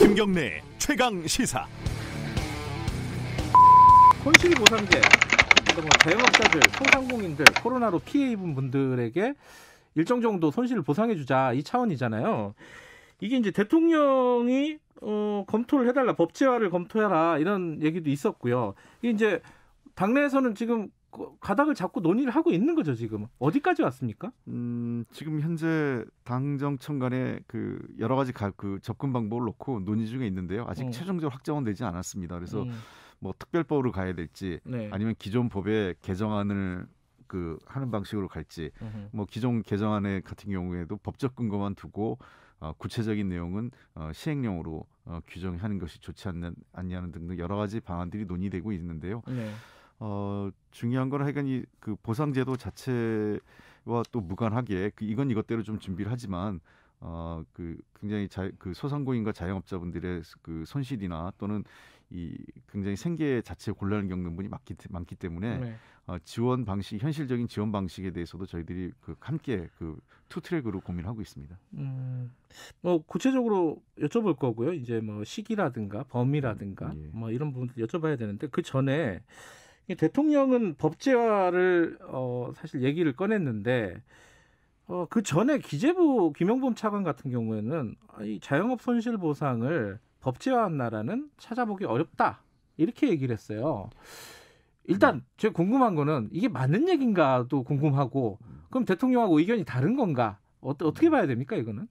김경래 최강 시사. 손실보상제, 자영업자들, 소상공인들, 코로나로 피해 입은 분들에게 일정 정도 손실을 보상해주자 이 차원이잖아요. 이게 이제 대통령이 검토를 해달라, 법제화를 검토해라 이런 얘기도 있었고요. 이게 이제 당내에서는 지금 가닥을 잡고 논의를 하고 있는 거죠. 지금 어디까지 왔습니까? 지금 현재 당정청 간에 그 여러 가지 그 접근 방법을 놓고 논의 중에 있는데요. 아직 최종적으로 확정은 되지 않았습니다. 그래서 뭐 특별법으로 가야 될지, 네, 아니면 기존 법의 개정안을 하는 방식으로 갈지, 뭐 기존 개정안에 같은 경우에도 법적 근거만 두고 구체적인 내용은 시행령으로 규정하는 것이 좋지 않냐는 등등 여러 가지 방안들이 논의되고 있는데요. 네. 중요한 건 하여간 그 보상제도 자체와 또 무관하게 이건 이것대로 좀 준비를 하지만 굉장히 그 소상공인과 자영업자분들의 그 손실이나 또는 이 굉장히 생계 자체에 곤란을 겪는 분이 많기 때문에, 네, 지원 방식, 현실적인 지원 방식에 대해서도 저희들이 함께 투 트랙으로 고민하고 있습니다. 뭐 구체적으로 여쭤볼 거고요. 이제 뭐 시기라든가 범위라든가 뭐 이런 부분들 여쭤봐야 되는데, 그 전에 대통령은 법제화를 사실 얘기를 꺼냈는데, 그 전에 기재부 김용범 차관 같은 경우에는 이 자영업 손실 보상을 법제화한 나라는 찾아보기 어렵다 이렇게 얘기를 했어요. 일단 제가 궁금한 거는 이게 맞는 얘기인가도 궁금하고, 그럼 대통령하고 의견이 다른 건가? 어떻게 봐야 됩니까 이거는?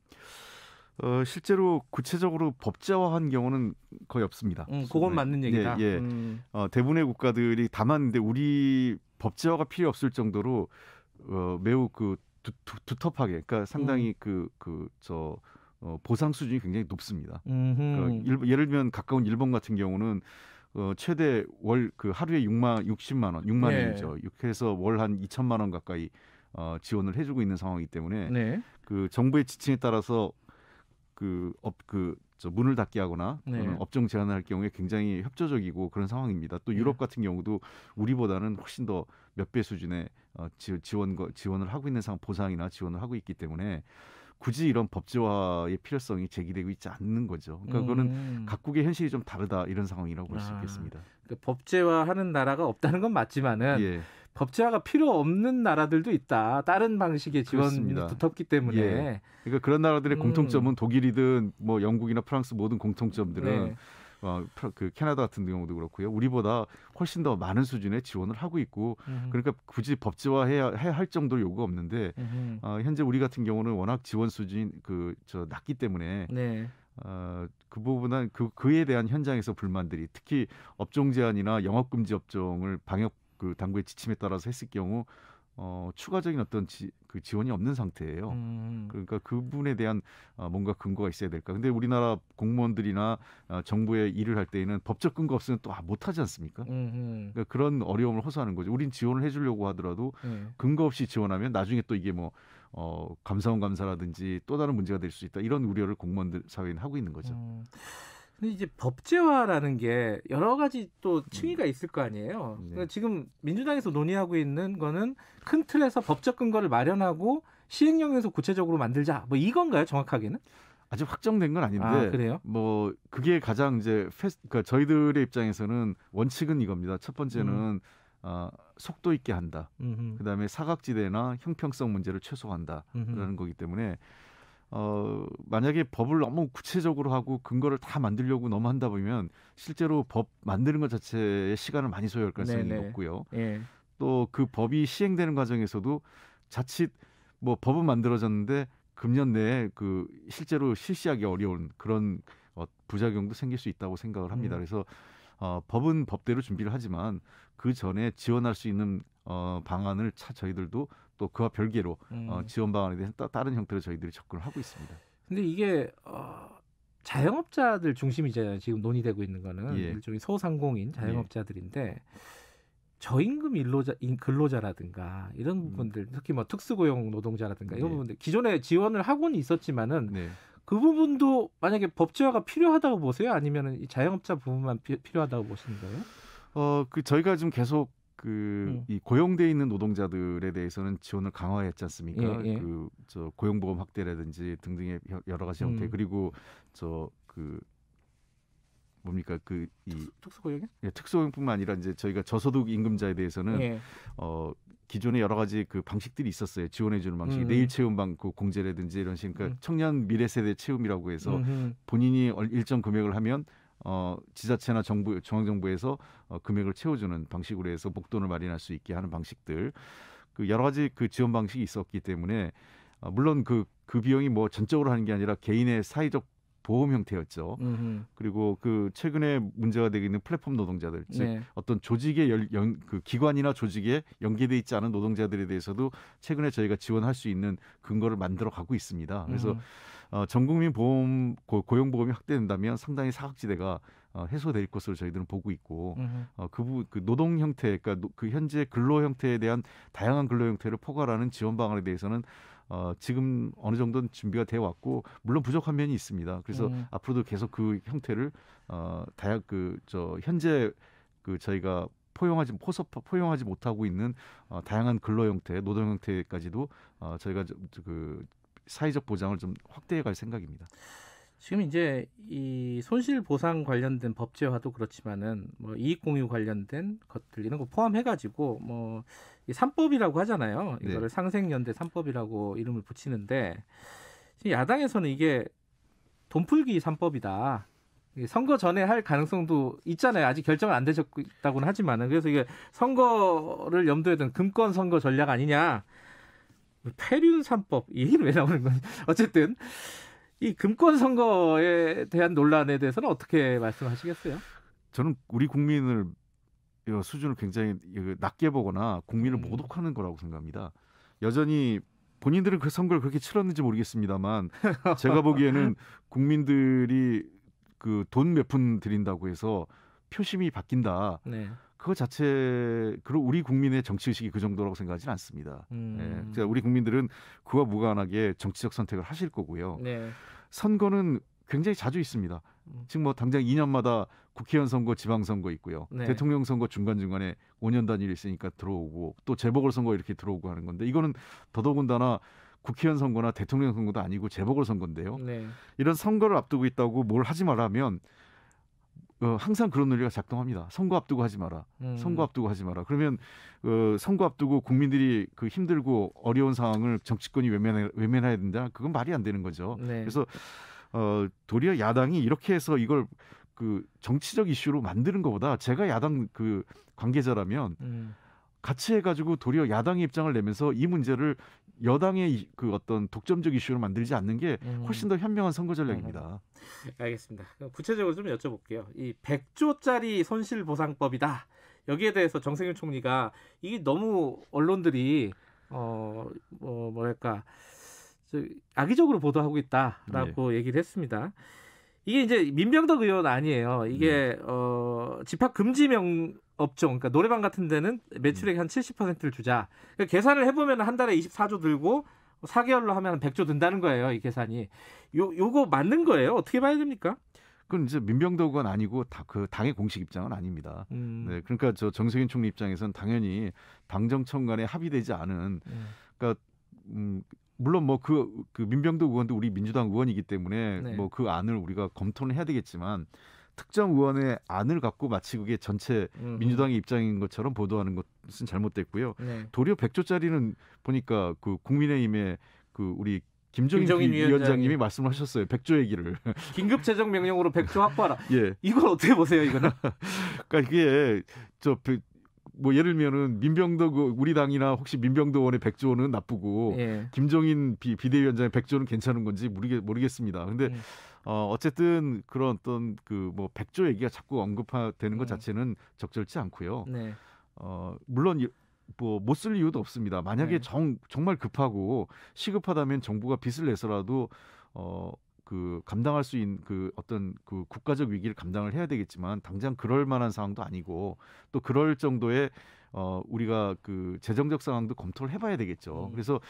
실제로 구체적으로 법제화한 경우는 거의 없습니다. 그건 맞는 얘기다. 예, 예. 대부분의 국가들이 담았는데 우리 법제화가 필요 없을 정도로 매우 두텁하게, 그러니까 상당히 보상 수준이 굉장히 높습니다. 그러니까 예를 들면 가까운 일본 같은 경우는 최대 월 하루에 60만 원, 6만 네. 원이죠. 이렇게 해서 월 한 2천만 원 가까이 지원을 해주고 있는 상황이기 때문에, 네, 그 정부의 지침에 따라서 문을 닫게 하거나, 네, 업종 제한을 할 경우에 굉장히 협조적이고 그런 상황입니다. 또 유럽 같은 경우도 우리보다는 훨씬 더 몇 배 수준의 지원을 하고 있는 보상이나 지원을 하고 있기 때문에 굳이 이런 법제화의 필요성이 제기되고 있지 않는 거죠. 그러니까 그거는 각국의 현실이 좀 다르다 이런 상황이라고 볼 수 있겠습니다. 그러니까 법제화하는 나라가 없다는 건 맞지만은, 예, 법제화가 필요 없는 나라들도 있다. 다른 방식의 지원이 그렇습니다. 두텁기 때문에. 예. 그러니까 그런 나라들의 공통점은 독일이든 뭐 영국이나 프랑스 모든 공통점들은, 네, 캐나다 같은 경우도 그렇고요. 우리보다 훨씬 더 많은 수준의 지원을 하고 있고, 그러니까 굳이 법제화해야 할 정도로 요구가 없는데, 현재 우리 같은 경우는 워낙 지원 수준이 낮기 때문에, 네, 그 부분은 그에 대한 현장에서 불만들이, 특히 업종 제한이나 영업 금지 업종을 방역 당국의 지침에 따라서 했을 경우 추가적인 어떤 지원이 없는 상태예요. 그러니까 그 부분에 대한 뭔가 근거가 있어야 될까. 근데 우리나라 공무원들이나 정부에 일을 할 때에는 법적 근거 없으면 또 못하지 않습니까? 그러니까 그런 어려움을 호소하는 거죠. 우린 지원을 해주려고 하더라도 근거 없이 지원하면 나중에 또 이게 뭐 감사원 감사라든지 또 다른 문제가 될 수 있다. 이런 우려를 공무원들 사회는 하고 있는 거죠. 근데 이제 법제화라는 게 여러 가지 또 층위가 있을 거 아니에요. 네. 그러니까 지금 민주당에서 논의하고 있는 거는 큰 틀에서 법적 근거를 마련하고 시행령에서 구체적으로 만들자, 뭐 이건가요, 정확하게는? 아직 확정된 건 아닌데, 그래요? 뭐 그게 가장 이제 그러니까 저희들의 입장에서는 원칙은 이겁니다. 첫 번째는 속도 있게 한다. 그다음에 사각지대나 형평성 문제를 최소화한다라는 거기 때문에. 만약에 법을 너무 구체적으로 하고 근거를 다 만들려고 너무 한다 보면 실제로 법 만드는 것 자체에 시간을 많이 소요할 가능성이 높고요. 예. 또 그 법이 시행되는 과정에서도 자칫 뭐 법은 만들어졌는데 금년 내에 실제로 실시하기 어려운 그런 부작용도 생길 수 있다고 생각을 합니다. 그래서 법은 법대로 준비를 하지만 그 전에 지원할 수 있는 방안을 저희들도 또 그와 별개로 지원 방안에 대해서 다른 형태로 저희들이 접근을 하고 있습니다. 근데 이게 자영업자들 중심이잖아요. 지금 논의되고 있는 거는, 예, 일종의 소상공인 자영업자들인데, 예, 저임금 근로자라든가 이런 부분들, 특히 뭐 특수고용 노동자라든가 이런 부분들 기존에 지원을 하고는 있었지만은, 네, 그 부분도 만약에 법제화가 필요하다고 보세요? 아니면 이 자영업자 부분만 필요하다고 보시는 거예요? 저희가 지금 계속 이 고용돼 있는 노동자들에 대해서는 지원을 강화했지 않습니까? 예, 예. 고용보험 확대라든지 등등의 여러 가지 형태, 그리고 뭡니까 특수고용이요? 예, 특수고용뿐만 아니라 이제 저희가 저소득 임금자에 대해서는 예. 기존에 여러 가지 그 방식들이 있었어요. 지원해주는 방식, 내일 체험 방그 공제라든지 이런 식, 그러니까 청년 미래 세대 체험이라고 해서 본인이 일정 금액을 하면 지자체나 정부, 중앙정부에서 금액을 채워주는 방식으로 해서 목돈을 마련할 수 있게 하는 방식들, 그 여러 가지 그 지원 방식이 있었기 때문에 물론 그 비용이 뭐 전적으로 하는 게 아니라 개인의 사회적 보험 형태였죠. 그리고 그 최근에 문제가 되고 있는 플랫폼 노동자들, 즉 네. 어떤 조직의 그 기관이나 조직에 연계돼 있지 않은 노동자들에 대해서도 최근에 저희가 지원할 수 있는 근거를 만들어 가고 있습니다. 그래서 전국민 보험 고용보험이 확대된다면 상당히 사각지대가 해소될 것으로 저희들은 보고 있고 그 노동 형태, 그러니까 그 현재 근로 형태에 대한 다양한 근로 형태를 포괄하는 지원 방안에 대해서는 지금 어느 정도는 준비가 되어 왔고 물론 부족한 면이 있습니다. 그래서 앞으로도 계속 그 형태를 현재 저희가 포용하지 못하고 있는 다양한 근로 형태, 노동 형태까지도 저희가 그 사회적 보장을 좀 확대해 갈 생각입니다. 지금 이제 이 손실 보상 관련된 법제화도 그렇지만은 뭐 이익 공유 관련된 것들 이런 거 포함해 가지고 뭐 이 3법이라고 하잖아요. 이거를 네. 상생연대 3법이라고 이름을 붙이는데 지금 야당에서는 이게 돈풀기 3법이다. 선거 전에 할 가능성도 있잖아요. 아직 결정은 안 되셨다고는 하지만은 그래서 이게 선거를 염두에 둔 금권 선거 전략 아니냐. 폐륜 3법 이 얘기는 왜 나오는 건지 어쨌든 이 금권 선거에 대한 논란에 대해서는 어떻게 말씀하시겠어요? 저는 우리 국민을 수준을 굉장히 낮게 보거나 국민을 모독하는 거라고 생각합니다. 여전히 본인들은 그 선거를 그렇게 치렀는지 모르겠습니다만 제가 보기에는 국민들이 그 돈 몇 푼 드린다고 해서 표심이 바뀐다. 네. 그거 자체 그리고 우리 국민의 정치 의식이 그 정도라고 생각하지는 않습니다. 예, 우리 국민들은 그와 무관하게 정치적 선택을 하실 거고요. 네. 선거는 굉장히 자주 있습니다. 지금 뭐 당장 2년마다 국회의원 선거, 지방선거 있고요. 네. 대통령 선거 중간중간에 5년 단위로 있으니까 들어오고 또 재보궐선거 이렇게 들어오고 하는 건데 이거는 더더군다나 국회의원 선거나 대통령 선거도 아니고 재보궐선거인데요. 네. 이런 선거를 앞두고 있다고 뭘 하지 말라면 항상 그런 논리가 작동합니다. 선거 앞두고 하지 마라. 선거 앞두고 하지 마라. 그러면 선거 앞두고 국민들이 그 힘들고 어려운 상황을 정치권이 외면해야 된다. 그건 말이 안 되는 거죠. 네. 그래서 도리어 야당이 이렇게 해서 이걸 그 정치적 이슈로 만드는 것보다 제가 야당 그 관계자라면 같이 해가지고 도리어 야당의 입장을 내면서 이 문제를 여당의 그 어떤 독점적 이슈로 만들지 않는 게 훨씬 더 현명한 선거 전략입니다. 알겠습니다. 구체적으로 좀 여쭤볼게요. 이 100조짜리 손실보상법이다. 여기에 대해서 정세균 총리가 이게 너무 언론들이 뭐랄까 악의적으로 보도하고 있다라고 얘기를 했습니다. 이게 이제 민병덕 의원 아니에요. 이게 집합 금지명 업종, 그러니까 노래방 같은 데는 매출액 한 70%를 주자. 그러니까 계산을 해보면 한 달에 24조 들고 4개월로 하면 100조 든다는 거예요. 이 계산이. 요거 맞는 거예요? 어떻게 봐야 됩니까? 그건 이제 민병덕 의원 아니고 그 당의 공식 입장은 아닙니다. 네, 그러니까 저 정세균 총리 입장에서는 당연히 당정청 간에 합의되지 않은, 그러니까 물론 뭐 그 민병덕 의원도 우리 민주당 의원이기 때문에 네. 뭐 그 안을 우리가 검토는 해야 되겠지만 특정 의원의 안을 갖고 마치 그게 전체 민주당의 입장인 것처럼 보도하는 것은 잘못됐고요. 네. 도리어 100조짜리는 보니까 그 국민의힘의 그 우리 김종인 위원장님이 말씀하셨어요. 100조 얘기를. 긴급 재정 명령으로 100조 확보하라. 예. 이걸 어떻게 보세요, 이거는? 그러니까 이게 뭐 예를 들면은 민병덕 우리 당이나 혹시 민병덕 의원의 100조는 나쁘고 예. 김종인 비대위원장의 100조는 괜찮은 건지 모르겠습니다. 근데 어쨌든 그런 어떤 그 뭐 100조 얘기가 자꾸 언급되는 것 자체는 적절치 않고요. 네. 물론 뭐 못 쓸 이유도 없습니다. 만약에 정말 급하고 시급하다면 정부가 빚을 내서라도 그 감당할 수 있는 그 어떤 그 국가적 위기를 감당을 해야 되겠지만 당장 그럴 만한 상황도 아니고 또 그럴 정도의 우리가 그 재정적 상황도 검토를 해봐야 되겠죠. 그래서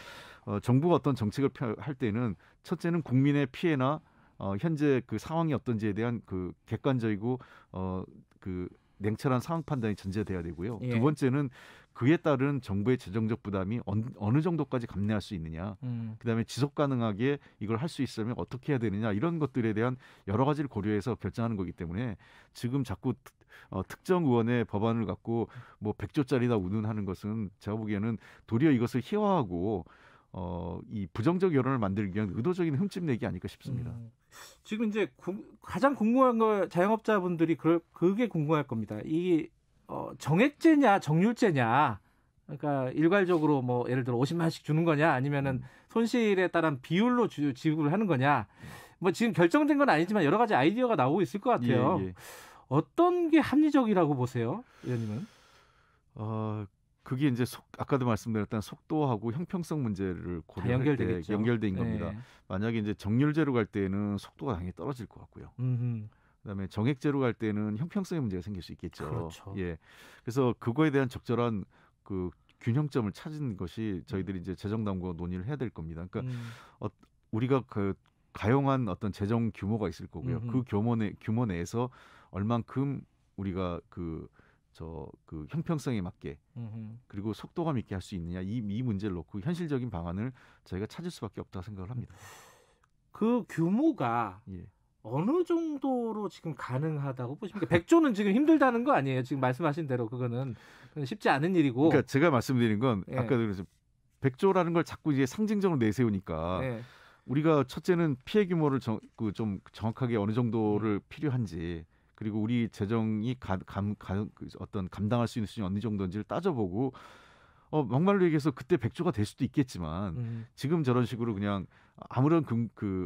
정부가 어떤 정책을 할 때는 첫째는 국민의 피해나 현재 그 상황이 어떤지에 대한 그 객관적이고 그 냉철한 상황 판단이 전제돼야 되고요. 예. 두 번째는 그에 따른 정부의 재정적 부담이 어느 정도까지 감내할 수 있느냐. 그다음에 지속 가능하게 이걸 할 수 있으면 어떻게 해야 되느냐. 이런 것들에 대한 여러 가지를 고려해서 결정하는 거기 때문에 지금 자꾸 특정 의원의 법안을 갖고 뭐 100조짜리다 운운하는 것은 제가 보기에는 도리어 이것을 희화하고 이 부정적 여론을 만들기 위한 의도적인 흠집 내기 아닐까 싶습니다. 지금 이제 가장 궁금한 거 자영업자분들이 그게 궁금할 겁니다. 이 정액제냐 정률제냐, 그러니까 일괄적으로 뭐 예를 들어 50만 원씩 주는 거냐, 아니면은 손실에 따른 비율로 지급을 하는 거냐. 뭐 지금 결정된 건 아니지만 여러 가지 아이디어가 나오고 있을 것 같아요. 예. 어떤 게 합리적이라고 보세요, 의원님은? 그게 이제 아까도 말씀드렸던 속도하고 형평성 문제를 고려할 때 연결된 겁니다. 만약에 이제 정률제로 갈 때는 속도가 당연히 떨어질 것 같고요. 그다음에 정액제로 갈 때는 형평성의 문제가 생길 수 있겠죠. 그렇죠. 예. 그래서 그거에 대한 적절한 그 균형점을 찾은 것이 저희들이 이제 재정당국과 논의를 해야 될 겁니다. 그러니까 우리가 그 가용한 어떤 재정 규모가 있을 거고요. 그 규모 내에서 얼만큼 우리가 그 형평성에 맞게 그리고 속도감 있게 할 수 있느냐, 이 문제를 놓고 현실적인 방안을 저희가 찾을 수밖에 없다고 생각을 합니다. 그 규모가 어느 정도로 지금 가능하다고 보십니까? 100조는 지금 힘들다는 거 아니에요? 지금 말씀하신 대로 그거는 쉽지 않은 일이고. 그러니까 제가 말씀드린 건 아까도 그래서 100조라는 걸 자꾸 이제 상징적으로 내세우니까 우리가 첫째는 피해 규모를 좀 정확하게 어느 정도를 필요한지, 그리고 우리 재정이 어떤 감당할 수 있는 수준이 어느 정도인지를 따져보고 막말로 얘기해서 그때 100조가 될 수도 있겠지만 지금 저런 식으로 그냥 아무런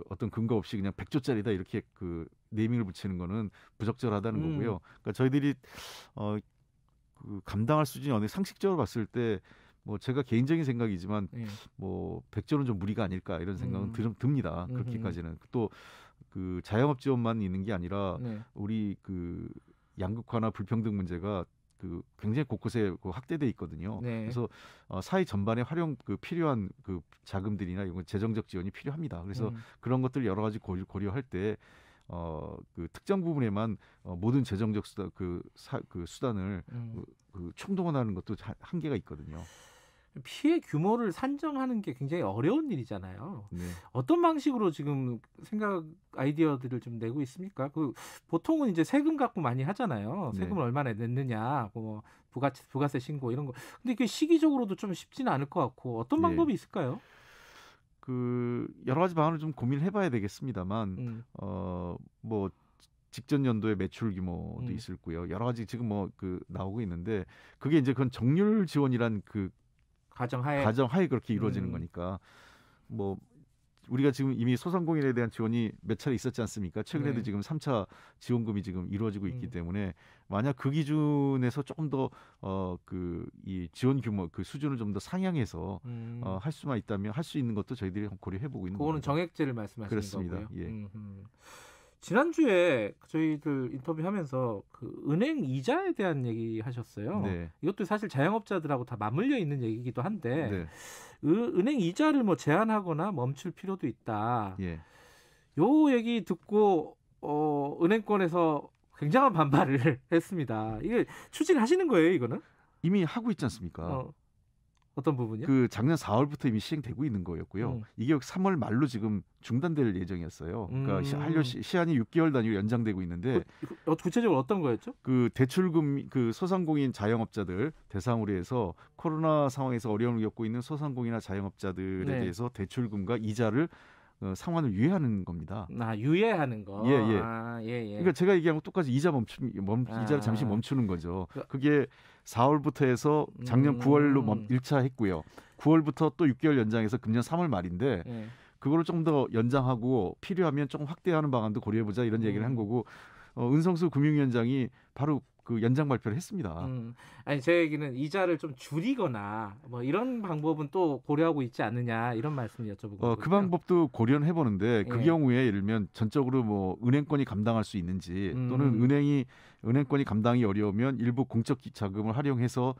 어떤 근거 없이 그냥 100조짜리다 이렇게 그 네이밍을 붙이는 거는 부적절하다는 거고요. 그러니까 저희들이 그 감당할 수준이 어느 상식적으로 봤을 때 뭐 제가 개인적인 생각이지만 뭐 100조는 좀 무리가 아닐까 이런 생각은 듭니다. 그렇게까지는. 또 그 자영업 지원만 있는 게 아니라 우리 그 양극화나 불평등 문제가 그 굉장히 곳곳에 확대돼 있거든요. 그래서 사회 전반에 필요한 그 자금들이나 이런 재정적 지원이 필요합니다. 그래서 그런 것들 여러 가지 고려할 때 그 특정 부분에만 모든 재정적 수단을 총동원하는 것도 한계가 있거든요. 피해 규모를 산정하는 게 굉장히 어려운 일이잖아요. 어떤 방식으로 지금 아이디어들을 좀 내고 있습니까? 보통은 이제 세금 갖고 많이 하잖아요. 세금을 얼마나 냈느냐, 뭐 부가세 신고 이런 거. 근데 그게 시기적으로도 좀 쉽지는 않을 것 같고, 어떤 방법이 있을까요? 그 여러 가지 방안을 좀 고민해봐야 되겠습니다만, 뭐 직전 연도의 매출 규모도 있을 거고요. 여러 가지 지금 뭐 나오고 있는데, 그게 이제 그건 정률 지원이란 그 가정하에 그렇게 이루어지는 거니까, 뭐 우리가 지금 이미 소상공인에 대한 지원이 몇 차례 있었지 않습니까? 최근에도 지금 3차 지원금이 지금 이루어지고 있기 때문에 만약 그 기준에서 조금 더 이 지원 규모 그 수준을 좀 더 상향해서 할 수만 있다면 할 수 있는 것도 저희들이 고려해보고 있는 그거는 겁니다. 정액제를 말씀하시는 그렇습니다. 거고요. 예. 지난주에 저희들 인터뷰하면서 그 은행 이자에 대한 얘기 하셨어요. 이것도 사실 자영업자들하고 다 맞물려 있는 얘기이기도 한데 은행 이자를 뭐 제한하거나 멈출 필요도 있다. 요 얘기 듣고 은행권에서 굉장한 반발을 했습니다. 이게 추진하시는 거예요, 이거는? 이미 하고 있지 않습니까? 어떤 부분이요? 그 작년 4월부터 이미 시행되고 있는 거였고요. 이게 3월 말로 지금 중단될 예정이었어요. 그러니까 시한이 6개월 단위로 연장되고 있는데 구체적으로 어떤 거였죠? 그 대출금 그 소상공인 자영업자들 대상으로 해서 코로나 상황에서 어려움을 겪고 있는 소상공인이나 자영업자들에 대해서 대출금과 이자를 상환을 유예하는 겁니다. 유예하는 거. 그러니까 제가 얘기한 거 똑같이 이자를 잠시 멈추는 거죠. 그게 4월부터 해서 작년 9월로 1차 했고요. 9월부터 또 6개월 연장해서 금년 3월 말인데 그거를 좀 더 연장하고 필요하면 조금 확대하는 방안도 고려해보자 이런 얘기를 한 거고, 은성수 금융위원장이 바로 그 연장 발표를 했습니다. 아니 제 얘기는 이자를 좀 줄이거나 뭐 이런 방법은 또 고려하고 있지 않느냐 이런 말씀을 여쭤보고 있거든요. 그 방법도 고려는 해보는데 그 경우에 예를 들면 전적으로 뭐 은행권이 감당할 수 있는지 또는 은행권이 감당이 어려우면 일부 공적 자금을 활용해서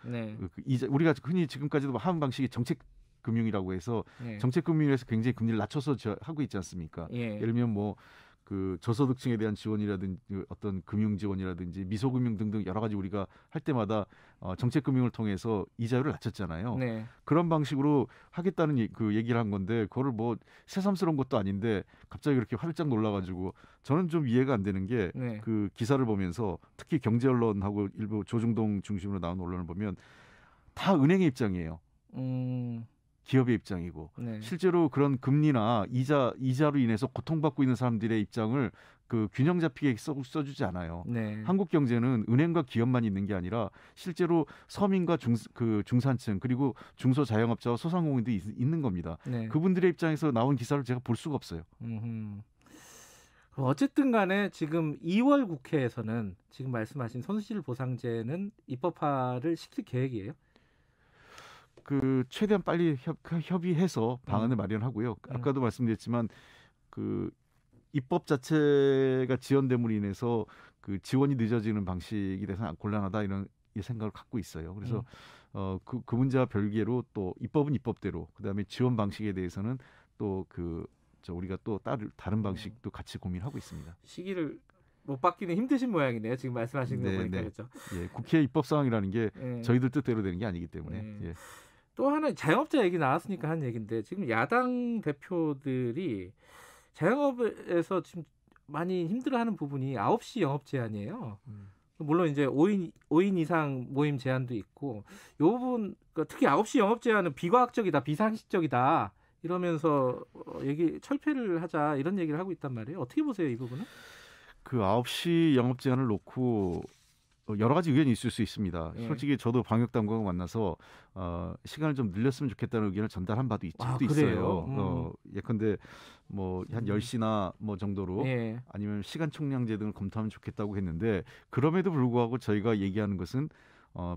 이자, 우리가 흔히 지금까지도 하는 방식이 정책 금융이라고 해서 정책 금융에서 굉장히 금리를 낮춰서 하고 있지 않습니까? 예를 들면 뭐 그 저소득층에 대한 지원이라든지 어떤 금융 지원이라든지 미소금융 등등 여러 가지 우리가 할 때마다 정책금융을 통해서 이자율을 낮췄잖아요. 네. 그런 방식으로 하겠다는 그 얘기를 한 건데 그거를 뭐 새삼스러운 것도 아닌데 갑자기 그렇게 활짝 놀라가지고 저는 좀 이해가 안 되는 게 그 기사를 보면서 특히 경제 언론하고 일부 조중동 중심으로 나온 언론을 보면 다 은행의 입장이에요. 기업의 입장이고 실제로 그런 금리나 이자로 인해서 고통받고 있는 사람들의 입장을 그 균형 잡히게 써주지 않아요. 한국 경제는 은행과 기업만 있는 게 아니라 실제로 서민과 중산층 그리고 중소자영업자와 소상공인도 있는 겁니다. 그분들의 입장에서 나온 기사를 제가 볼 수가 없어요. 어쨌든 간에 지금 2월 국회에서는 지금 말씀하신 손실보상제는 입법화를 시킬 계획이에요? 그 최대한 빨리 협의해서 방안을 마련하고요. 아까도 말씀드렸지만 그 입법 자체가 지연됨으로 인해서 그 지원이 늦어지는 방식이 돼서 곤란하다 이런 생각을 갖고 있어요. 그래서 그 문제와 별개로 또 입법은 입법대로 그다음에 지원 방식에 대해서는 또 우리가 또 다른 방식도 같이 고민하고 있습니다. 시기를 못 받기는 힘드신 모양이네요. 지금 말씀하시는 거 보니까 그렇죠. 예, 국회 입법 사항이라는 게 저희들 뜻대로 되는 게 아니기 때문에. 예. 또 하나 자영업자 얘기 나왔으니까 한 얘기인데 지금 야당 대표들이 자영업에서 지금 많이 힘들어하는 부분이 9시 영업 제한이에요. 물론 이제 5인 이상 모임 제한도 있고 이 부분 특히 9시 영업 제한은 비과학적이다, 비상식적이다 이러면서 철폐를 하자 이런 얘기를 하고 있단 말이에요. 어떻게 보세요 이 부분은? 그 9시 영업 제한을 놓고 여러 가지 의견이 있을 수 있습니다. 솔직히 저도 방역 당국과 만나서 시간을 좀 늘렸으면 좋겠다는 의견을 전달한 바도 있어요. 예컨대 뭐 한 10시나 뭐 정도로 아니면 시간 총량제 등을 검토하면 좋겠다고 했는데 그럼에도 불구하고 저희가 얘기하는 것은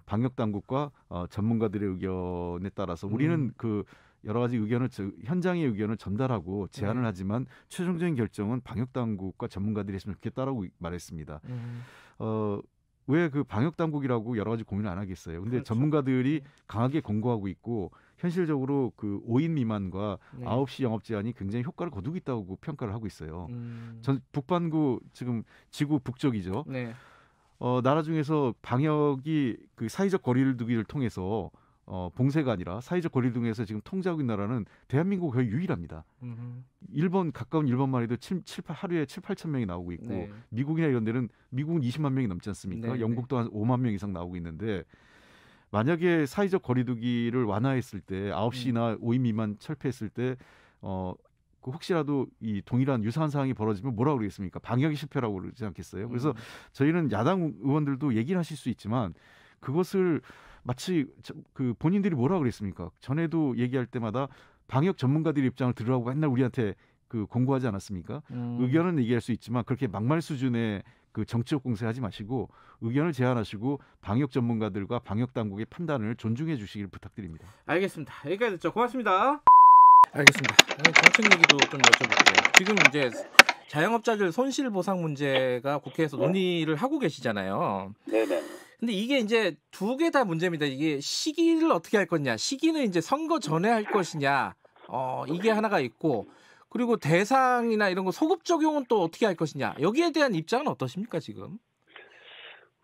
방역 당국과 전문가들의 의견에 따라서 우리는 그 여러 가지 의견을 현장의 의견을 전달하고 제안을 하지만 최종적인 결정은 방역 당국과 전문가들이 했으면 좋겠다라고 말했습니다. 왜 그 방역 당국이라고 여러 가지 고민을 안 하겠어요. 근데 전문가들이 강하게 권고하고 있고 현실적으로 그 5인 미만과 9시 영업 제한이 굉장히 효과를 거두고 있다고 평가를 하고 있어요. 전 북반구 지금 지구 북쪽이죠. 나라 중에서 방역이 그 사회적 거리를 두기를 통해서 봉쇄가 아니라 사회적 거리를 통해서 지금 통제하고 있는 나라는 대한민국 거의 유일합니다. 가까운 일본만 해도 하루에 7, 8천 명이 나오고 있고 미국이나 이런 데는 미국은 20만 명이 넘지 않습니까? 영국도 한 5만 명 이상 나오고 있는데 만약에 사회적 거리두기를 완화했을 때 9시나 5인 미만 철폐했을 때 혹시라도 이 동일한 유사한 상황이 벌어지면 뭐라고 그러겠습니까? 방역이 실패라고 그러지 않겠어요? 그래서 저희는 야당 의원들도 얘기를 하실 수 있지만 그것을 마치 그 본인들이 뭐라고 그랬습니까? 전에도 얘기할 때마다 방역 전문가들의 입장을 들으라고 맨날 우리한테 그 공고하지 않았습니까? 의견은 얘기할 수 있지만 그렇게 막말 수준의 그 정치적 공세하지 마시고 의견을 제안하시고 방역 전문가들과 방역 당국의 판단을 존중해 주시길 부탁드립니다. 알겠습니다. 여기까지 듣죠. 고맙습니다. 알겠습니다. 정책 얘기도 좀 여쭤볼게요. 지금 이제 자영업자들 손실보상 문제가 국회에서 논의를 하고 계시잖아요. 네네. 근데 이게 이제 두 개 다 문제입니다. 이게 시기를 어떻게 할 거냐, 시기는 이제 선거 전에 할 것이냐, 이게 하나가 있고, 그리고 대상이나 이런 거 소급 적용은 또 어떻게 할 것이냐, 여기에 대한 입장은 어떠십니까 지금?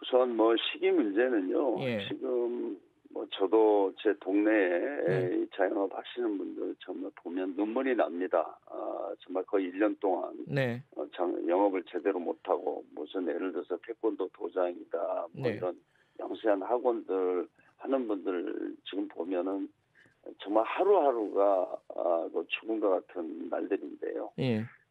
우선 뭐 시기 문제는요. 지금 뭐 저도 제 동네에 자영업 하시는 분들 정말 보면 눈물이 납니다. 정말 거의 1년 동안 영업을 제대로 못하고 무슨 예를 들어서 태권도 도장이다 뭐 이런 양수한 학원들 하는 분들 지금 보면은 정말 하루하루가 죽음과 같은 날들인데요.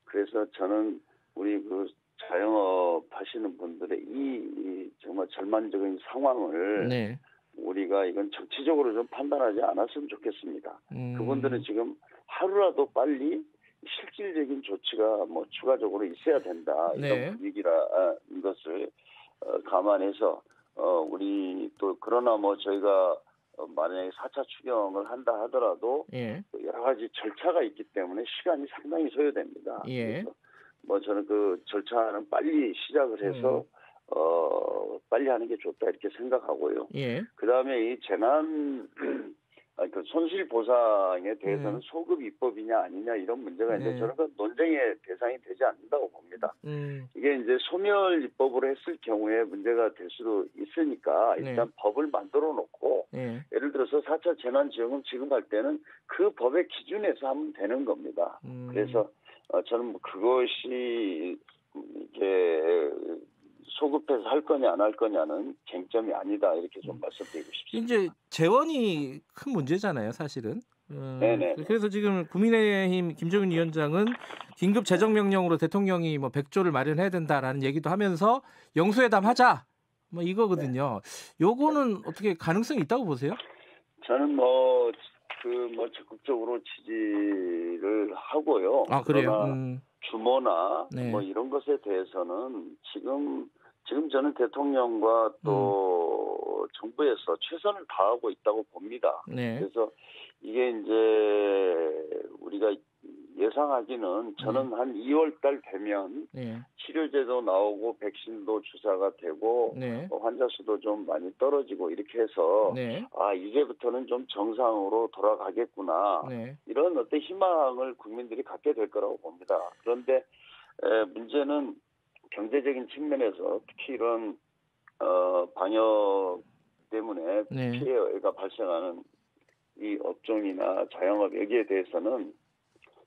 그래서 저는 우리 그 자영업 하시는 분들의 이 정말 절망적인 상황을 우리가 이건 정치적으로 좀 판단하지 않았으면 좋겠습니다. 그분들은 지금 하루라도 빨리 실질적인 조치가 뭐 추가적으로 있어야 된다. 이런 분위기라는 것을 감안해서 우리 또 그러나 뭐 저희가 만약에 4차 추경을 한다 하더라도 여러 가지 절차가 있기 때문에 시간이 상당히 소요됩니다. 그래서 뭐 저는 그 절차는 빨리 시작을 해서 빨리 하는 게 좋다 이렇게 생각하고요. 그 다음에 이 재난 그 손실 보상에 대해서는 소급 입법이냐 아니냐 이런 문제가 있는데 저는 그 논쟁의 대상이 되지 않는다고 봅니다. 이게 이제 소멸 입법으로 했을 경우에 문제가 될 수도 있으니까 일단 법을 만들어 놓고 예를 들어서 4차 재난지원금 지급할 때는 그 법의 기준에서 하면 되는 겁니다. 그래서 저는 뭐 그것이 이게 소급해서 할 거냐 안 할 거냐는 쟁점이 아니다 이렇게 좀 말씀드리고 싶습니다. 이제 재원이 큰 문제잖아요, 사실은. 네네. 그래서 지금 국민의힘 김종인 위원장은 긴급 재정명령으로 대통령이 뭐 100조를 마련해야 된다라는 얘기도 하면서 영수회담 하자 뭐 이거거든요. 요거는 어떻게 가능성이 있다고 보세요? 저는 적극적으로 지지를 하고요. 아 그래요? 규모나 뭐 이런 것에 대해서는 지금 저는 대통령과 또 정부에서 최선을 다하고 있다고 봅니다. 그래서 이게 이제 우리가 예상하기는 저는 한 2월 달 되면 치료제도 나오고 백신도 주사가 되고 환자 수도 좀 많이 떨어지고 이렇게 해서 이제부터는 좀 정상으로 돌아가겠구나 이런 어떤 희망을 국민들이 갖게 될 거라고 봅니다. 그런데 문제는 경제적인 측면에서 특히 이런 방역 때문에 피해가 발생하는 이 업종이나 자영업 여기에 대해서는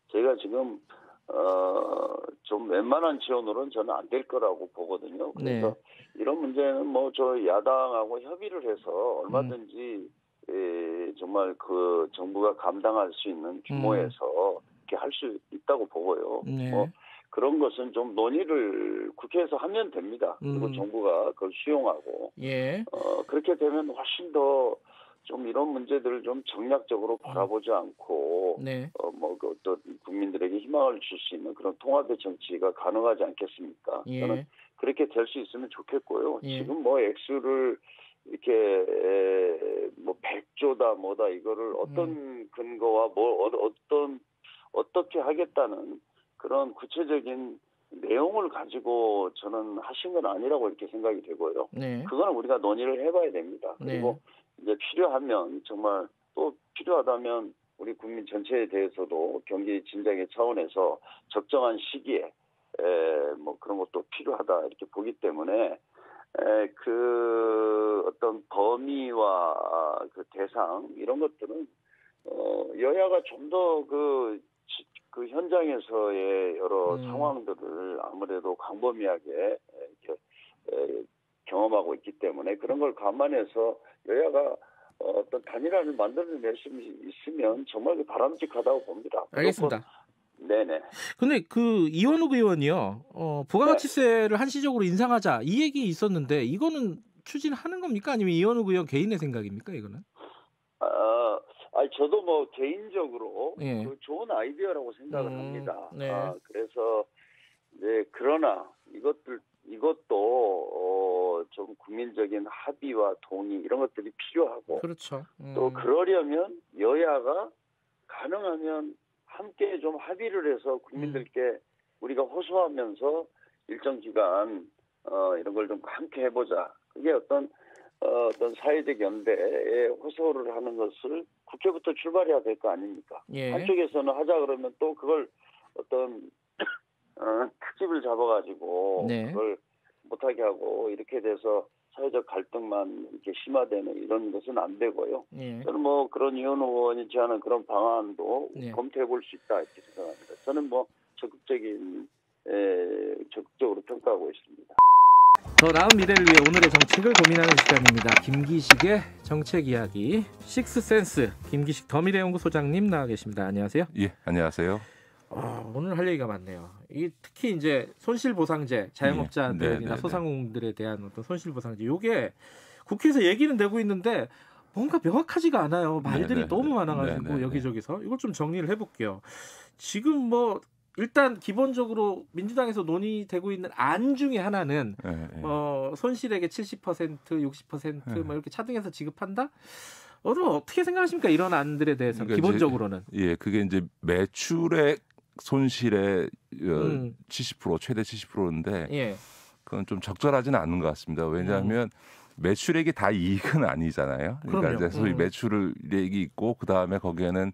저희가 지금 좀 웬만한 지원으로는 저는 안 될 거라고 보거든요. 그래서 이런 문제는 뭐 저 야당하고 협의를 해서 얼마든지 정말 그 정부가 감당할 수 있는 규모에서 이렇게 할 수 있다고 보고요. 뭐 그런 것은 좀 논의를 국회에서 하면 됩니다. 그리고 정부가 그걸 수용하고 그렇게 되면 훨씬 더 좀 이런 문제들을 좀 정략적으로 바라보지 않고 어떤 국민들에게 희망을 줄 수 있는 그런 통합의 정치가 가능하지 않겠습니까? 저는 그렇게 될 수 있으면 좋겠고요. 지금 뭐 액수를 이렇게 뭐 100조다 뭐다 이거를 어떤 근거와 어떻게 하겠다는 그런 구체적인 내용을 가지고 저는 하신 건 아니라고 이렇게 생각이 되고요. 그거는 우리가 논의를 해봐야 됩니다. 그리고 이제 필요하면 정말 또 필요하다면 우리 국민 전체에 대해서도 경기 진작의 차원에서 적정한 시기에 뭐 그런 것도 필요하다 이렇게 보기 때문에 그 어떤 범위와 그 대상 이런 것들은 여야가 좀 더 그 현장에서의 여러 상황들을 아무래도 광범위하게 이렇게 경험하고 있기 때문에 그런 걸 감안해서 여야가 어떤 단일화를 만들어낼 수 있으면 정말 바람직하다고 봅니다. 알겠습니다. 네네. 근데 그 이원욱 의원이요, 부가가치세를 한시적으로 인상하자 이 얘기 있었는데 이거는 추진하는 겁니까? 아니면 이원욱 의원 개인의 생각입니까? 이거는? 저도 뭐 개인적으로 그 좋은 아이디어라고 생각을 합니다. 그래서 이제 그러나 이것도 좀 국민적인 합의와 동의 이런 것들이 필요하고 또 그러려면 여야가 가능하면 함께 좀 합의를 해서 국민들께 우리가 호소하면서 일정 기간 이런 걸 좀 함께 해보자. 그게 어떤 사회적 연대에 호소를 하는 것을 국회부터 출발해야 될 거 아닙니까? 한쪽에서는 하자 그러면 또 그걸 어떤 특집을 잡아가지고 그걸 못하게 하고 이렇게 돼서 사회적 갈등만 이렇게 심화되는 이런 것은 안 되고요. 저는 뭐 그런 이원욱 의원이 제안한 그런 방안도 검토해 볼 수 있다 이렇게 생각합니다. 저는 뭐 적극적으로 평가하고 있습니다. 더 나은 미래를 위해 오늘의 정책을 고민하는 시간입니다. 김기식의 정책 이야기 식스센스 김기식 더미래연구소장님 나와 계십니다. 안녕하세요. 예, 안녕하세요. 오늘 할 얘기가 많네요. 이 특히 이제 손실보상제 자영업자들이나 소상공인들에 대한 어떤 손실보상제 이게 국회에서 얘기는 되고 있는데 뭔가 명확하지가 않아요. 말들이 너무 많아가지고 여기저기서 이걸 좀 정리를 해볼게요. 지금 뭐 일단 기본적으로 민주당에서 논의되고 있는 안 중에 하나는 손실액의 70%, 60% 뭐 이렇게 차등해서 지급한다. 어떻게 생각하십니까? 이런 안들에 대해서 그러니까 기본적으로는. 그게 이제 매출액 손실의 70% 최대 70%인데 그건 좀 적절하지는 않은 것 같습니다. 왜냐하면 매출액이 다 이익은 아니잖아요. 그러니까 이제 소위 매출액이 있고 그 다음에 거기에는